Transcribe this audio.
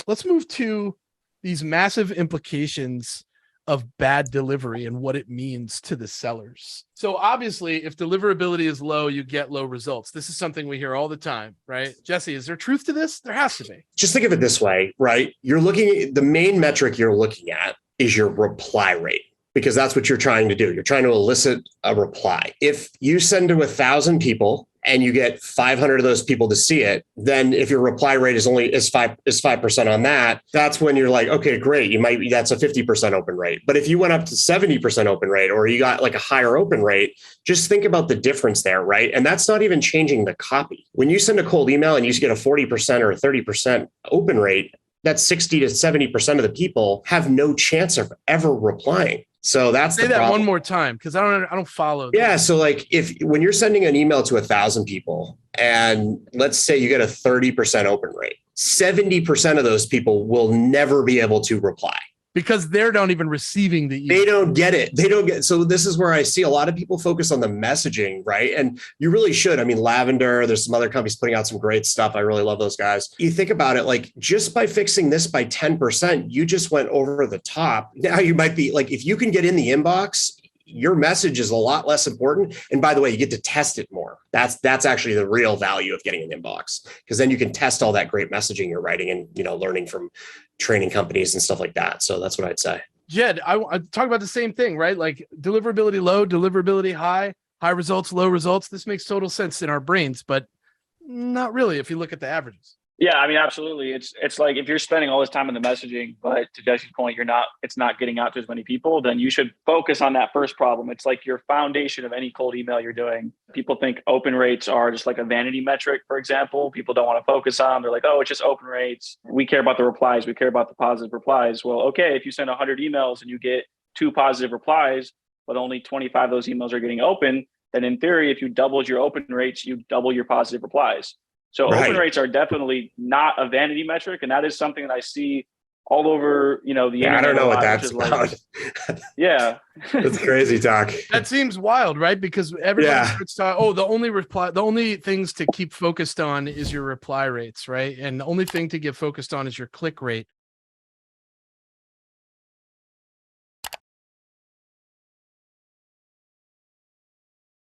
let's move to these massive implications of bad delivery and what it means to the sellers. So obviously, if deliverability is low, you get low results. This is something we hear all the time, right? Jesse, is there truth to this? There has to be. Just think of it this way, right? You're looking at the main metric you're looking at is your reply rate, because that's what you're trying to do. You're trying to elicit a reply. If you send to 1,000 people and you get 500 of those people to see it, then if your reply rate is 5% on that, that's when you're like, okay, great. That's a 50% open rate. But if you went up to 70% open rate, or you got like a higher open rate, just think about the difference there, right? And that's not even changing the copy. When you send a cold email and you get a 40% or a 30% open rate, that's 60 to 70% of the people have no chance of ever replying. So that's say that one more time, because I don't follow. Yeah. So like when you're sending an email to 1,000 people and let's say you get a 30% open rate, 70% of those people will never be able to reply. Because they're not even receiving the email. They don't get it. So this is where I see a lot of people focus on the messaging, right? And you really should. I mean, Lavender, there's some other companies putting out some great stuff. I really love those guys. You think about it, like just by fixing this by 10%, you just went over the top. Now you might be like, if you can get in the inbox, your message is a lot less important. And by the way, you get to test it more. That's actually the real value of getting an inbox, because then you can test all that great messaging you're writing and, learning from training companies and stuff like that. So that's what I'd say. Jed, I talk about the same thing, right? Like deliverability low, deliverability high, high results, low results. This makes total sense in our brains, but not really if you look at the averages. Yeah, I mean, absolutely. It's like if you're spending all this time in the messaging, but to Jesse's point, it's not getting out to as many people, then you should focus on that first problem. It's like your foundation of any cold email you're doing. People think open rates are just like a vanity metric, for example. People don't want to focus on. They're like, oh, it's just open rates. We care about the replies. We care about the positive replies. Well, okay, if you send 100 emails and you get 2 positive replies, but only 25 of those emails are getting open, then in theory, if you doubled your open rates, you double your positive replies. So Right. Open rates are definitely not a vanity metric. And that is something that I see all over, the internet. I don't know what that's about. Yeah. That's crazy talk. That seems wild, right? Because everybody starts talking, the only things to keep focused on is your reply rates, right? And the only thing to get focused on is your click rate.